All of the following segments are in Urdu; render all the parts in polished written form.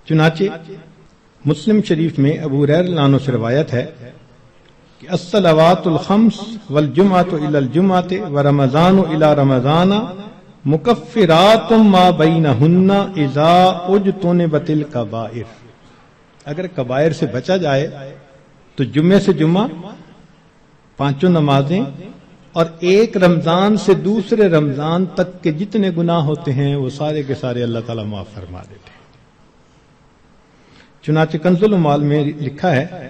چنانچہ مسلم شریف میں ابو ہریرہ رضی اللہ عنہ سے روایت ہے کہ الصلوات الخمس والجمعۃ الی الجمعۃ ورمضان الی رمضان مکفرات ما بینہن اذا اجتنبت الکبائر. اگر کبائر سے بچا جائے تو جمعے سے جمعہ 5 نمازیں اور ایک رمضان سے دوسرے رمضان تک کے جتنے گناہ ہوتے ہیں وہ سارے کے سارے اللہ تعالیٰ معاف فرما دیتے ہیں. چنانچہ کنز العمال میں لکھا ہے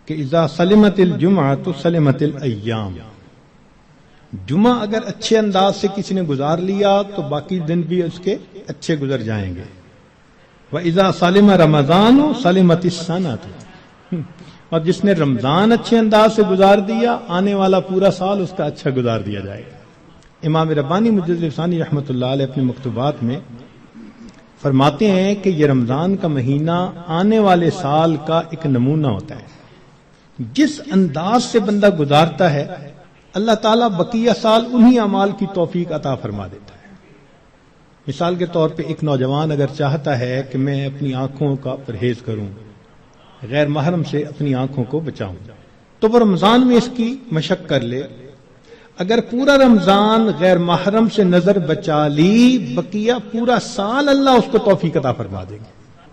کہ اذا سلمت الجمعۃ سلمت الایام. جمعہ اگر اچھے انداز سے کسی نے گزار لیا تو باقی دن بھی اس کے اچھے گزر جائیں گے. وَإِذَا سَلِمَ رَمَضَانُ سَلِمَتِ السَّنَةُ. اور جس نے رمضان اچھے انداز سے گزار دیا آنے والا پورا سال اس کا اچھا گزار دیا جائے گا. امام ربانی مجدد ثانی رحمۃ اللہ علیہ اپنے مکتوبات میں فرماتے ہیں کہ یہ رمضان کا مہینہ آنے والے سال کا ایک نمونہ ہوتا ہے. جس انداز سے بندہ گزارتا ہے اللہ تعالیٰ بقیہ سال انہی اعمال کی توفیق عطا فرما دیتا ہے. مثال کے طور پہ ایک نوجوان اگر چاہتا ہے کہ میں اپنی آنکھوں کا پرہیز کروں، غیر محرم سے اپنی آنکھوں کو بچاؤں، تو وہ رمضان میں اس کی مشق کر لے. اگر پورا رمضان غیر محرم سے نظر بچا لی بقیہ پورا سال اللہ اس کو توفیق عطا فرما دے گا.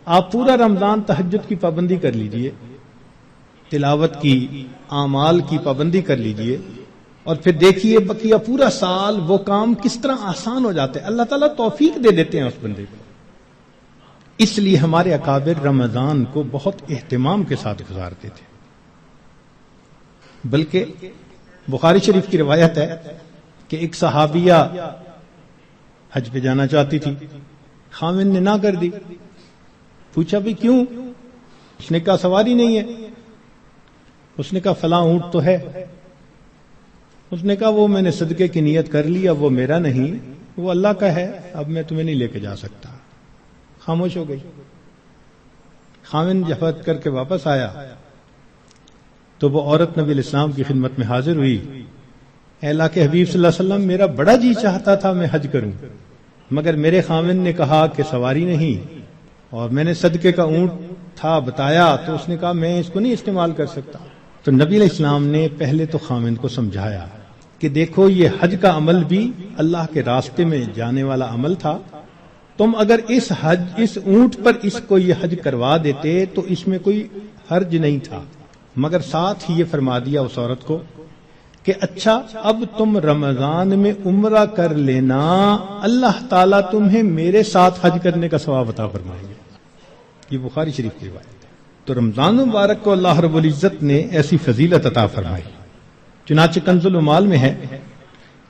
آپ پورا رمضان تہجد کی پابندی کر لیجئے، تلاوت کی، اعمال کی پابندی کر لیجئے، اور پھر دیکھیے بقیہ پورا سال وہ کام کس طرح آسان ہو جاتے ہیں. اللہ تعالیٰ توفیق دے دیتے ہیں اس بندے کو. اس لیے ہمارے اکابر رمضان کو بہت اہتمام کے ساتھ گزارتے تھے. بلکہ بخاری شریف کی روایت ہے کہ ایک صحابیہ حج پہ جانا چاہتی تھی، خاوند نے نہ کر دی. پوچھا بھی کیوں؟ اس نے کہا سواری نہیں ہے. اس نے کہا فلاں اونٹ تو ہے. اس نے کہا وہ میں نے صدقے کی نیت کر لی، اب وہ میرا نہیں، وہ اللہ کا ہے، اب میں تمہیں نہیں لے کے جا سکتا. خاموش ہو گئی. خاوند جفت کر کے واپس آیا تو وہ عورت نبی الاسلام کی خدمت میں حاضر ہوئی. اے اللہ کے حبیب صلی اللہ علیہ وسلم، میرا بڑا جی چاہتا تھا میں حج کروں، مگر میرے خاوند نے کہا کہ سواری نہیں، اور میں نے صدقے کا اونٹ تھا بتایا تو اس نے کہا میں اس کو نہیں استعمال کر سکتا. تو نبی علیہ السلام نے پہلے تو خاوند کو سمجھایا کہ دیکھو یہ حج کا عمل بھی اللہ کے راستے میں جانے والا عمل تھا. تم اگر اس اونٹ پر اس کو یہ حج کروا دیتے تو اس میں کوئی حرج نہیں تھا، مگر ساتھ ہی یہ فرما دیا اس عورت کو کہ اچھا اب تم رمضان میں عمرہ کر لینا، اللہ تعالیٰ تمہیں میرے ساتھ حج کرنے کا ثواب عطا فرمائیں گے. یہ بخاری شریف کی روایت ہے. تو رمضان مبارک کو اللہ رب العزت نے ایسی فضیلت عطا فرمائی. چنانچہ کنز العمال میں ہے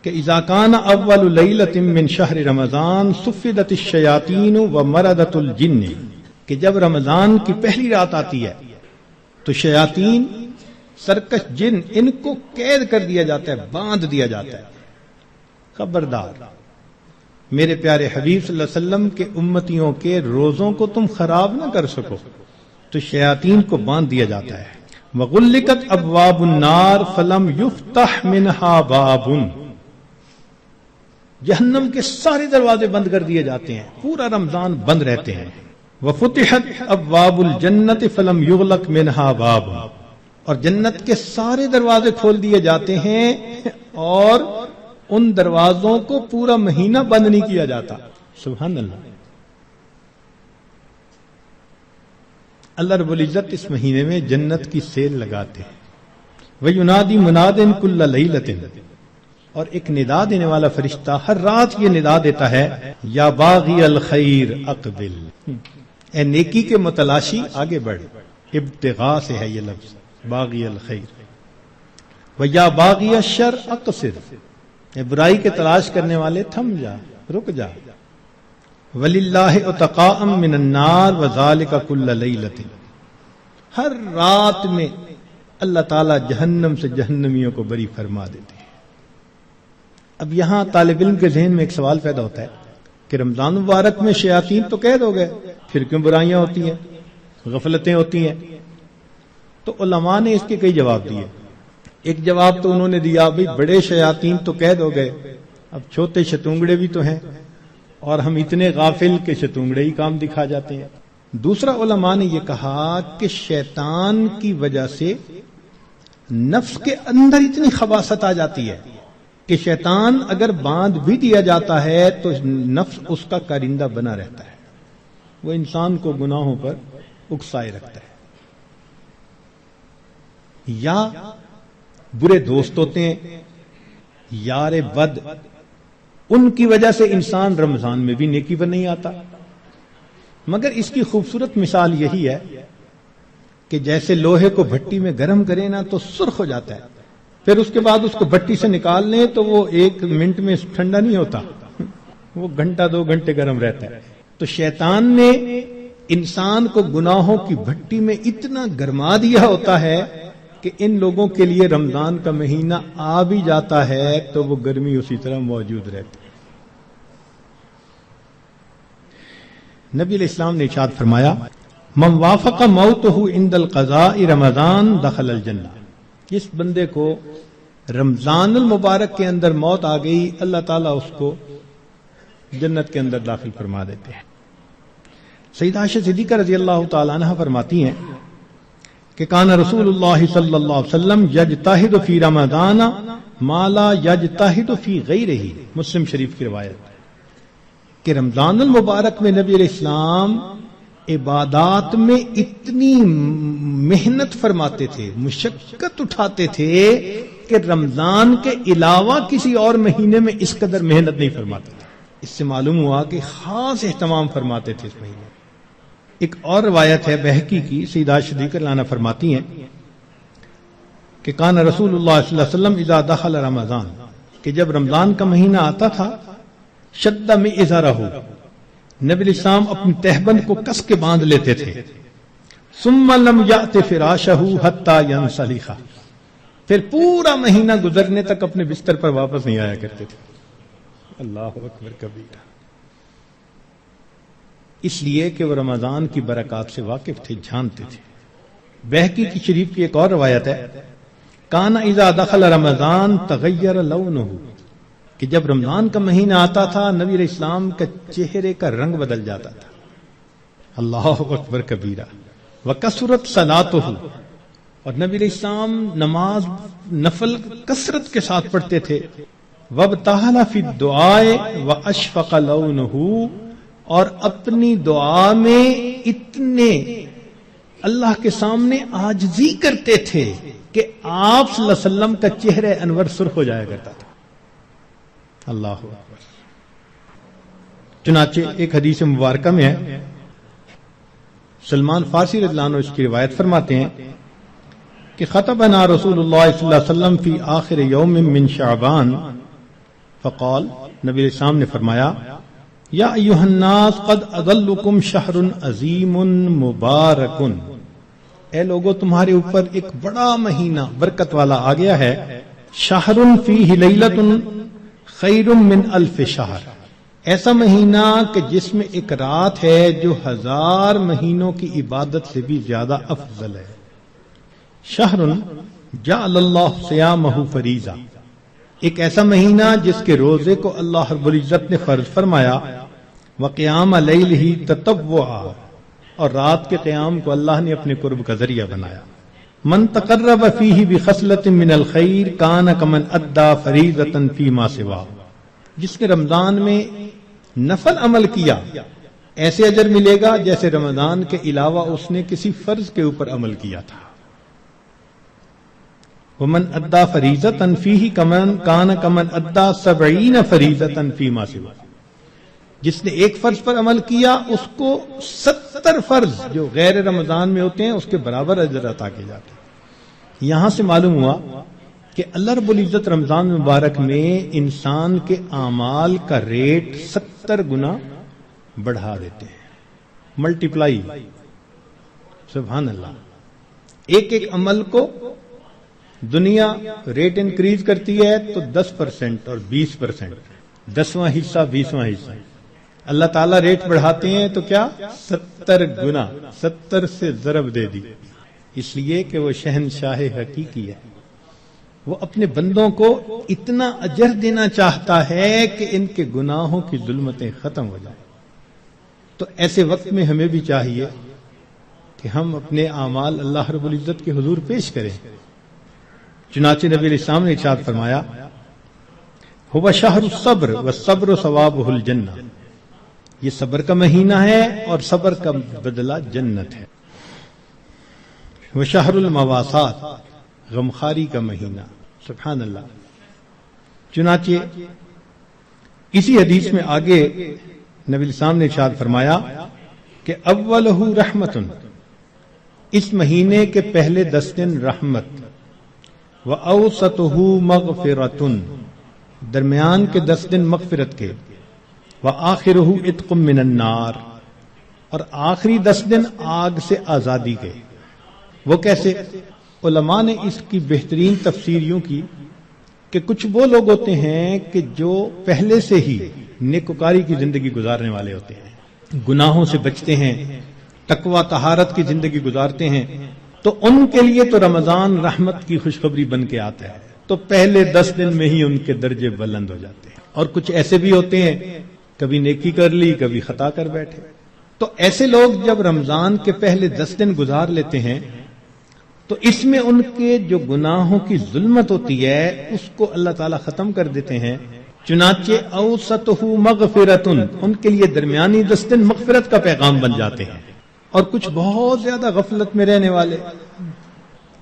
کہ اذا کان اول لیلۃ من شہر رمضان صفدت الشیاطین ومردت الجن، کہ جب رمضان کی پہلی رات آتی ہے تو شیاطین، سرکش جن، ان کو قید کر دیا جاتا ہے، باندھ دیا جاتا ہے. خبردار میرے پیارے حبیب صلی اللہ علیہ وسلم کے امتیوں کے روزوں کو تم خراب نہ کر سکو، تو شیاطین کو باندھ دیا جاتا ہے. وغلقت ابواب النار فلم یفتح منہا باب، جہنم کے سارے دروازے بند کر دیے جاتے ہیں، پورا رمضان بند رہتے ہیں. وفتحت ابواب الجنت فلم یغلق منہا باب، اور جنت کے سارے دروازے کھول دیے جاتے ہیں اور ان دروازوں کو پورا مہینہ بند نہیں کیا جاتا. سبحان اللہ. اللہ رب العزت اس مہینے میں جنت کی سیل لگاتے ہیں. وَيُنَادِي مُنَادٍ كُلَّ لَيْلَةٍ، اور ایک ندا دینے والا فرشتہ ہر رات یہ ندا دیتا ہے، یا باغی الخیر اقبل، اے نیکی کے متلاشی آگے بڑھ. ابتغاء سے ہے یہ لفظ باغی الخیر. وَيَا بَاغِيَ الشَّرِّ اقصر، اے برائی کے تلاش کرنے والے تھم جا، رک جا. وَلِلَّهِ عُتَقَاءً مِّنَ النَّارِ وَذَلِكَ كُلَّ لَيْلَةٍ، ہر رات میں اللہ تعالیٰ جہنم سے جہنمیوں کو بری فرما دیتے ہیں. اب یہاں طالب علم کے ذہن میں ایک سوال پیدا ہوتا ہے کہ رمضان مبارک میں شیاطین تو قید ہو گئے، پھر کیوں برائیاں ہوتی ہیں، غفلتیں ہوتی ہیں؟ تو علماء نے اس کے کئی جواب دیے. ایک جواب تو انہوں نے دیا بھئی بڑے شیاطین تو قید ہو گئے، اب چھوٹے شتونگڑے بھی تو ہیں، اور ہم اتنے غافل کہ شتونگڑے ہی کام دکھا جاتے ہیں. دوسرا علماء نے یہ کہا کہ شیطان کی وجہ سے نفس کے اندر اتنی خباثت آ جاتی ہے کہ شیطان اگر باندھ بھی دیا جاتا ہے تو نفس اس کا کارندہ بنا رہتا ہے، وہ انسان کو گناہوں پر اکسائے رکھتا ہے۔ یا برے دوست ہوتے ہیں، یار بد، ان کی وجہ سے انسان رمضان میں بھی نیکی پر نہیں آتا۔ مگر اس کی خوبصورت مثال یہی ہے کہ جیسے لوہے کو بھٹی میں گرم کریں نا تو سرخ ہو جاتا ہے، پھر اس کے بعد اس کو بھٹی سے نکال لیں تو وہ 1 منٹ میں ٹھنڈا نہیں ہوتا، وہ گھنٹہ 2 گھنٹے گرم رہتا ہے۔ تو شیطان نے انسان کو گناہوں کی بھٹی میں اتنا گرما دیا ہوتا ہے کہ ان لوگوں کے لیے رمضان کا مہینہ آ بھی جاتا ہے تو وہ گرمی اسی طرح موجود رہتی ہے۔ نبی علیہ السلام نے ارشاد فرمایا، من وافق موتہ عند القضاء رمضان دخل الجنہ، جس بندے کو رمضان المبارک کے اندر موت آ گئی اللہ تعالیٰ اس کو جنت کے اندر داخل فرما دیتے ہیں۔ سیدہ عائشہ صدیقہ رضی اللہ تعالی عنہ فرماتی ہیں کہ کان رسول اللہ صلی اللہ علیہ وسلم یجتہد فی رمضان ما لا یجتہد فی غیرہ، مسلم شریف کی روایت کہ رمضان المبارک میں نبی علیہ السلام عبادات میں اتنی محنت فرماتے تھے، مشقت اٹھاتے تھے کہ رمضان کے علاوہ کسی اور مہینے میں اس قدر محنت نہیں فرماتے تھے۔ اس سے معلوم ہوا کہ خاص اہتمام فرماتے تھے اس مہینے۔ ایک اور روایت ہے بہقی کی، سیدہ عائشہ صدیقہ رضی اللہ عنہا فرماتی ہیں کہ کان رسول اللہ صلی اللہ علیہ وسلم اذا دخل رمضان، کہ جب رمضان کا مہینہ آتا تھا، شد میں ازارہ، نبی علیہ السلام اپنی تہبند کو کس کے باندھ لیتے تھے، ثم لم یأت فراشہ حتی ینسلخ، پھر پورا مہینہ گزرنے تک اپنے بستر پر واپس نہیں آیا کرتے تھے۔ اللہ اکبر کبیرہ، اس لیے کہ وہ رمضان کی برکات سے واقف تھے، جانتے تھے۔ بہقی کی شریف کی ایک اور روایت ہے، کان اذا دخل رمضان تغیر لونہ، کہ جب رمضان کا مہینہ آتا تھا نبی علیہ السلام کا چہرے کا رنگ بدل جاتا تھا۔ اللہ اکبر کبیرہ، وکثرت صلاتہ، اور نبی علیہ السلام نماز نفل کثرت کے ساتھ پڑھتے تھے۔ وابتہل فی الدعاء واشفق لونہ، اور اپنی دعا میں اتنے اللہ کے سامنے عاجزی کرتے تھے کہ آپ صلی اللہ علیہ وسلم کا چہرہ انور سرخ ہو جایا کرتا تھا۔ اللہ اکبر۔ چنانچہ ایک حدیث مبارکہ میں ہے، سلمان فارسی رضی اللہ عنہ اس کی روایت فرماتے ہیں کہ خطبنا رسول اللہ صلی اللہ علیہ وسلم فی آخر یوم من شعبان فقال، نبی علیہ السلام نے فرمایا، یا ایھا الناس قد اظلکم شہر عظیم مبارک، اے لوگو تمہارے اوپر ایک بڑا مہینہ برکت والا آ گیا ہے، شہر فیہ لیلۃ خیر من الف شہر، ایسا مہینہ کہ جس میں ایک رات ہے جو 1000 مہینوں کی عبادت سے بھی زیادہ افضل ہے۔ شہر جعل اللہ صیامہ فریضہ، ایک ایسا مہینہ جس کے روزے کو اللہ رب العزت نے فرض فرمایا، وقیام لیلہ تطوعا، اور رات کے قیام کو اللہ نے اپنے قرب کا ذریعہ بنایا۔ من تقرب فیہ بخصلۃ من الخیر کان کمن ادى فریضۃ فیما سوا، جس نے رمضان میں نفل عمل کیا ایسے اجر ملے گا جیسے رمضان کے علاوہ اس نے کسی فرض کے اوپر عمل کیا تھا۔ ومن ادى فریضۃ فیہ کان کمن ادى 70 فریضۃ فیما سوا، جس نے ایک فرض پر عمل کیا اس کو 70 فرض جو غیر رمضان میں ہوتے ہیں اس کے برابر اجر عطا کیے جاتے ہیں۔ یہاں سے معلوم ہوا کہ اللہ رب العزت رمضان مبارک میں انسان کے اعمال کا ریٹ 70 گنا بڑھا دیتے ہیں، ملٹیپلائی، سبحان اللہ۔ ایک ایک عمل کو دنیا ریٹ انکریز کرتی ہے تو 10% اور 20%، 10واں حصہ 20واں حصہ، اللہ تعالیٰ ریٹ بڑھاتے ہیں تو کیا 70 گنا، 70 سے ضرب دے دی، اس لیے کہ وہ شہنشاہ حقیقی ہے، وہ اپنے بندوں کو اتنا اجر دینا چاہتا ہے کہ ان کے گناہوں کی ظلمتیں ختم ہو جائیں۔ تو ایسے وقت میں ہمیں بھی چاہیے کہ ہم اپنے اعمال اللہ رب العزت کے حضور پیش کریں. چنانچہ نبی علیہ السلام نے ارشاد فرمایا هو شہر الصبر والصبر ثوابہ الجنہ، یہ صبر کا مہینہ ہے اور صبر کا بدلہ جنت ہے. وشہر المواسات، غمخاری کا مہینہ. سبحان اللہ. چنانچہ اسی حدیث میں آگے نبی علیہ السلام نے ارشاد فرمایا کہ اولہ رحمت، اس مہینے کے پہلے 10 دن رحمت، وَأَوْسَطُهُ مَغْفِرَةٌ، درمیان کے 10 دن مغفرت کے، وَآخِرُهُ عِتْقٌ مِّنَ النَّارِ، اور آخری 10 دن آگ سے آزادی کے. وہ کیسے؟ علماء نے اس کی بہترین تفسیر یوں کی کہ کچھ وہ لوگ ہوتے ہیں کہ جو پہلے سے ہی نیکوکاری کی زندگی گزارنے والے ہوتے ہیں، گناہوں سے بچتے ہیں، تقوی طہارت کی زندگی گزارتے ہیں، تو ان کے لیے تو رمضان رحمت کی خوشخبری بن کے آتا ہے، تو پہلے 10 دن میں ہی ان کے درجے بلند ہو جاتے ہیں. اور کچھ ایسے بھی ہوتے ہیں کبھی نیکی کر لی کبھی خطا کر بیٹھے. تو ایسے لوگ جب رمضان کے پہلے 10 دن گزار لیتے ہیں تو اس میں ان کے جو گناہوں کی ظلمت ہوتی ہے اس کو اللہ تعالیٰ ختم کر دیتے ہیں. چنانچہ اوسطہ مغفرتن، ان کے لیے درمیانی 10 دن مغفرت کا پیغام بن جاتے ہیں. اور کچھ بہت زیادہ غفلت میں رہنے والے،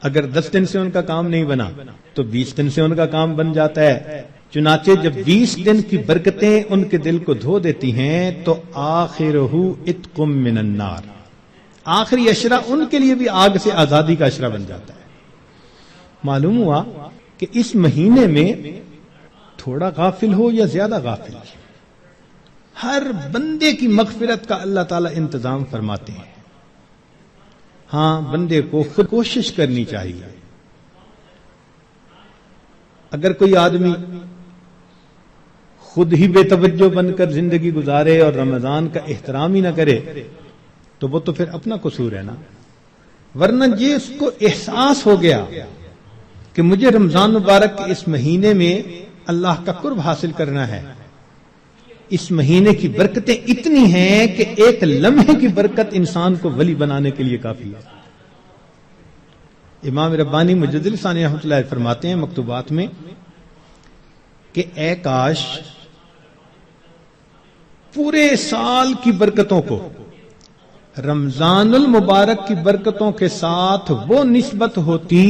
اگر 10 دن سے ان کا کام نہیں بنا تو 20 دن سے ان کا کام بن جاتا ہے. چنانچہ جب 20 دن کی برکتیں ان کے دل کو دھو دیتی ہیں تو آخرہ عتق من النار، آخری اشرہ ان کے لیے بھی آگ سے آزادی کا اشرہ بن جاتا ہے. معلوم ہوا کہ اس مہینے میں تھوڑا غافل ہو یا زیادہ غافل، ہر بندے کی مغفرت کا اللہ تعالیٰ انتظام فرماتے ہیں. ہاں، بندے کو خود کوشش کرنی چاہیے. اگر کوئی آدمی خود ہی بے توجہ بن کر زندگی گزارے اور رمضان کا احترام ہی نہ کرے تو وہ تو پھر اپنا قصور ہے نا. ورنہ یہ اس کو احساس ہو گیا کہ مجھے رمضان مبارک کے اس مہینے میں اللہ کا قرب حاصل کرنا ہے، اس مہینے کی برکتیں اتنی ہیں کہ ایک لمحے کی برکت انسان کو ولی بنانے کے لیے کافی ہے. امام ربانی مجدد ثانی رحمۃ اللہ فرماتے ہیں مکتوبات میں کہ اے کاش پورے سال کی برکتوں کو رمضان المبارک کی برکتوں کے ساتھ وہ نسبت ہوتی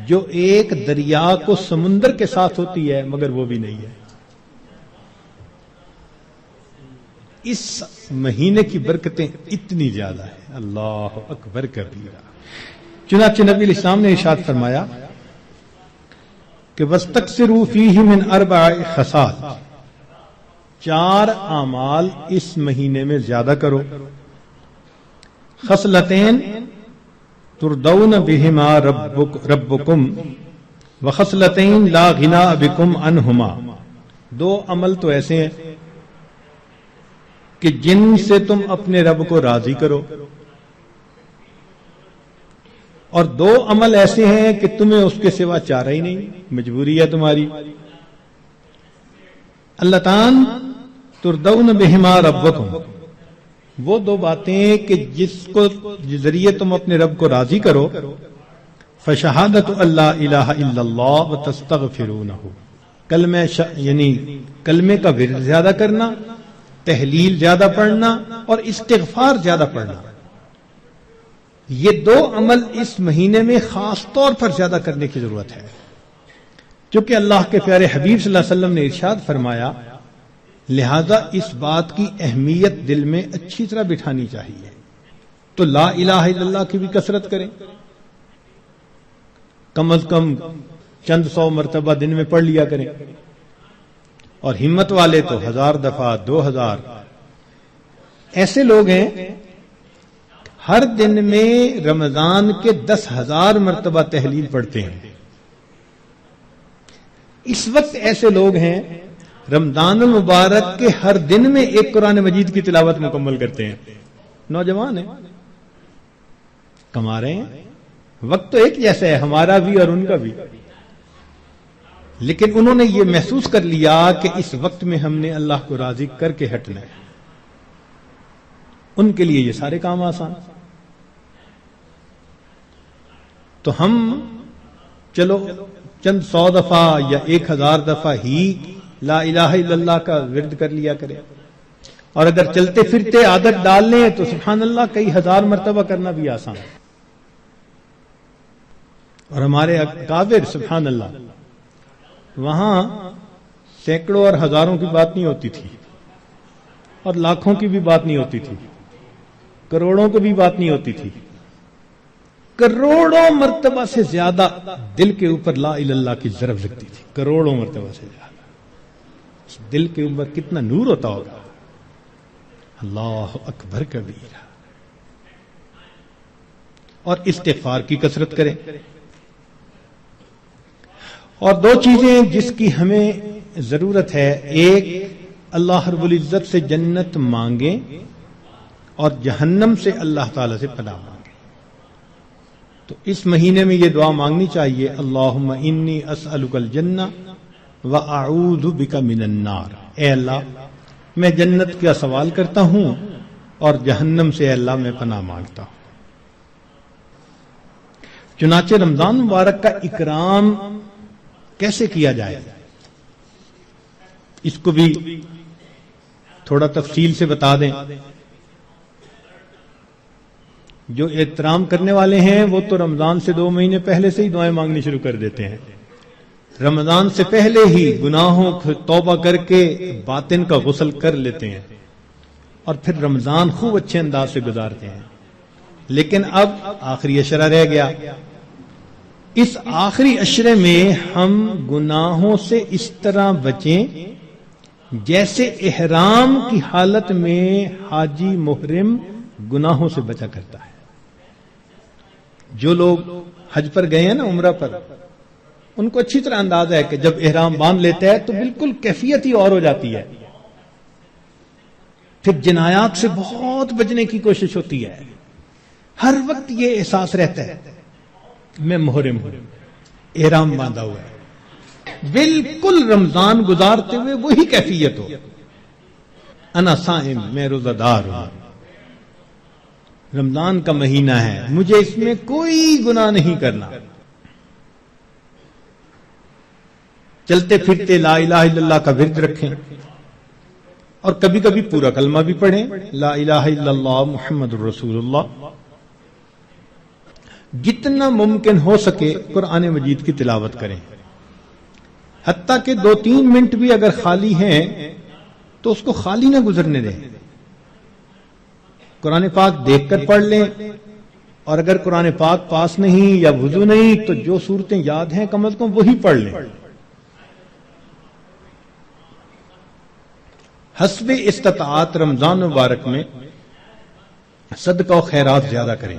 جو ایک دریا کو سمندر کے ساتھ ہوتی ہے، مگر وہ بھی نہیں ہے. اس مہینے کی برکتیں اتنی زیادہ ہیں، اللہ اکبر کبیرہ. چنانچہ نبی علیہ السلام نے ارشاد فرمایا کہ وَاسْتَكْثِرُوا فِيهِ مِنْ 4 خصال، 4 اعمال اس مہینے میں زیادہ کرو. خصلتین تردون بہما ربکم وخصلتین لا غناء بکم عنہما، 2 عمل تو ایسے ہیں کہ جن سے تم اپنے رب کو راضی کرو، اور 2 عمل ایسے ہیں کہ تمہیں اس کے سوا چارہ ہی نہیں، مجبوری ہے تمہاری. اللتان تردون بہما ربکم، وہ 2 باتیں کہ جس ذریعے تم اپنے رب کو راضی کرو. فشہادت اللہ الہ الا اللہ وتستغفرونہ، یعنی کلمے کا ورد زیادہ کرنا، تحلیل زیادہ پڑھنا اور استغفار زیادہ پڑھنا. یہ 2 عمل اس مہینے میں خاص طور پر زیادہ کرنے کی ضرورت ہے، کیونکہ اللہ کے پیارے حبیب صلی اللہ علیہ وسلم نے ارشاد فرمایا. لہذا اس بات کی اہمیت دل میں اچھی طرح بٹھانی چاہیے. تو لا الہ الا اللہ کی بھی کثرت کریں، کم از کم چند 100 مرتبہ دن میں پڑھ لیا کریں، اور ہمت والے تو 1000 دفعہ 2000. ایسے لوگ ہیں ہر دن میں رمضان کے 10,000 مرتبہ تحلیل پڑھتے ہیں. اس وقت ایسے لوگ ہیں رمضان المبارک کے ہر دن میں ایک قرآن مجید کی تلاوت مکمل کرتے ہیں. نوجوان ہیں، کما رہے ہیں، وقت تو ایک جیسا ہے ہمارا بھی اور ان کا بھی، لیکن انہوں نے یہ محسوس کر لیا کہ اس وقت میں ہم نے اللہ کو راضی کر کے ہٹنا ہے. ان کے لیے یہ سارے کام آسان. تو ہم چلو چند 100 دفعہ یا 1000 دفعہ ہی لا الہ الا اللہ کا ورد کر لیا کریں، اور اگر چلتے پھرتے عادت ڈال لیں تو سبحان اللہ کئی ہزار مرتبہ کرنا بھی آسان ہے. اور ہمارے اکابر سبحان اللہ وہاں سینکڑوں اور ہزاروں کی بات نہیں ہوتی تھی، اور لاکھوں کی بھی بات نہیں ہوتی تھی، کروڑوں کی بھی بات نہیں ہوتی تھی. کروڑوں مرتبہ سے زیادہ دل کے اوپر لا الہ الا اللہ کی ضرب لگتی تھی، کروڑوں مرتبہ سے زیادہ. دل کے اوپر کتنا نور ہوتا ہوگا. اللہ اکبر کبیرہ. اور استغفار کی کثرت کریں. اور 2 چیزیں جس کی ہمیں ضرورت ہے، ایک اللہ رب العزت سے جنت مانگیں اور جہنم سے اللہ تعالی سے پناہ مانگیں. تو اس مہینے میں یہ دعا مانگنی چاہیے، اللہم انی اسألک الجنہ واعوذ بک من النار. اے اللہ میں جنت کا سوال کرتا ہوں اور جہنم سے اے اللہ میں پناہ مانگتا ہوں. چنانچہ رمضان مبارک کا اکرام کیسے کیا جائے اس کو بھی تھوڑا تفصیل سے بتا دیں. جو احترام کرنے والے ہیں وہ تو رمضان سے 2 مہینے پہلے سے ہی دعائیں مانگنی شروع کر دیتے ہیں. رمضان سے پہلے ہی گناہوں کو توبہ کر کے باطن کا غسل کر لیتے ہیں اور پھر رمضان خوب اچھے انداز سے گزارتے ہیں. لیکن اب آخری عشرہ رہ گیا. اس آخری عشرے میں ہم گناہوں سے اس طرح بچیں جیسے احرام کی حالت میں حاجی محرم گناہوں سے بچا کرتا ہے. جو لوگ حج پر گئے ہیں نا، عمرہ پر، ان کو اچھی طرح اندازہ ہے کہ جب احرام باندھ لیتا ہے تو بالکل کیفیت ہی اور ہو جاتی ہے. پھر جنایات سے بہت بچنے کی کوشش ہوتی ہے. ہر وقت یہ احساس رہتا ہے میں محرم ہوں، احرام باندھا ہوا ہے. بالکل رمضان گزارتے ہوئے وہی کیفیت ہو، انا صائم، میں روزہ دار ہوں، رمضان کا مہینہ ہے، مجھے اس میں کوئی گناہ نہیں کرنا. چلتے پھرتے لا الہ الا اللہ کا ورد رکھیں اور کبھی کبھی پورا کلمہ بھی پڑھیں، لا الہ الا اللہ محمد الرسول اللہ. جتنا ممکن ہو سکے قرآن مجید کی تلاوت کریں، حتیٰ کہ 2-3 منٹ بھی اگر خالی ہیں تو اس کو خالی نہ گزرنے دیں. قرآن پاک دیکھ کر پڑھ لیں، اور اگر قرآن پاک پاس نہیں یا وضو نہیں تو جو صورتیں یاد ہیں کم از کم وہی پڑھ لیں. حسب استطاعت رمضان مبارک میں صدقہ و خیرات زیادہ کریں.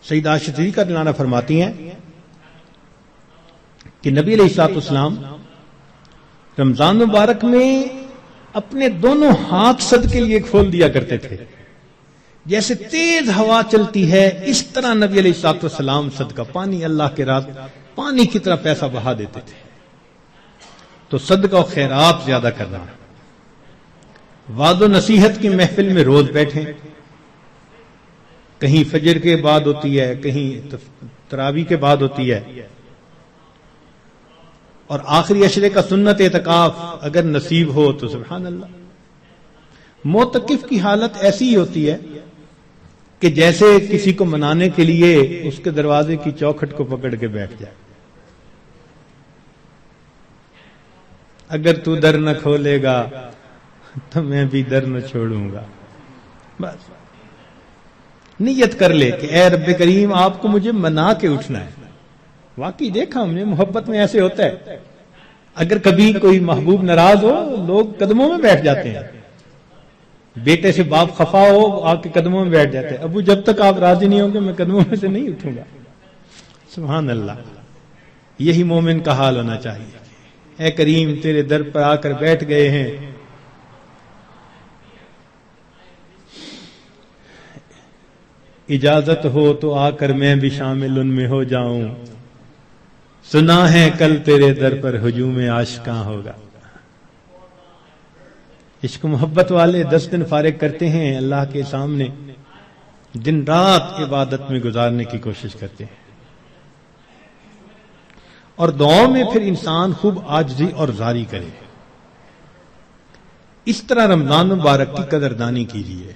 سیدہ عائشہ صدیقہ رضی اللہ عنہا فرماتی ہیں کہ نبی علیہ الصلوۃ والسلام رمضان مبارک میں اپنے دونوں ہاتھ صدقے کے لیے کھول دیا کرتے تھے. جیسے تیز ہوا چلتی ہے اس طرح نبی علیہ الصلوۃ والسلام صدقہ، پانی اللہ کے راہ پانی کی طرح پیسہ بہا دیتے تھے. تو صدقہ و خیرات زیادہ کرنا. وعظ و نصیحت کی محفل میں روز بیٹھیں، کہیں فجر کے بعد ہوتی ہے، کہیں تراویح کے بعد ہوتی ہے، اور آخری عشرے کا سنت اعتکاف اگر نصیب ہو تو سبحان اللہ. معتکف کی حالت ایسی ہی ہوتی ہے کہ جیسے کسی کو منانے کے لیے اس کے دروازے کی چوکھٹ کو پکڑ کے بیٹھ جائے. اگر تو در نہ کھولے گا تو میں بھی در نہ چھوڑوں گا. بس نیت کر لے کہ اے رب کریم آپ کو مجھے منا کے اٹھنا ہے. واقعی دیکھا ہم نے محبت میں ایسے ہوتا ہے، اگر کبھی کوئی محبوب ناراض ہو لوگ قدموں میں بیٹھ جاتے ہیں. بیٹے سے باپ خفا ہو آپ کے قدموں میں بیٹھ جاتے ہیں، ابو جب تک آپ راضی نہیں ہوں گے میں قدموں میں سے نہیں اٹھوں گا. سبحان اللہ. یہی مومن کا حال ہونا چاہیے. اے کریم تیرے در پر آ کر بیٹھ گئے ہیں، اجازت ہو تو آ کر میں بھی شامل ان میں ہو جاؤں. سنا ہے کل تیرے در پر ہجوم عاشقاں ہوگا. عشق و محبت والے 10 دن فارغ کرتے ہیں اللہ کے سامنے، دن رات عبادت میں گزارنے کی کوشش کرتے ہیں، اور دعاؤں میں پھر انسان خوب عاجزی اور زاری کرے۔ اس طرح رمضان مبارک کی قدردانی کیجیے۔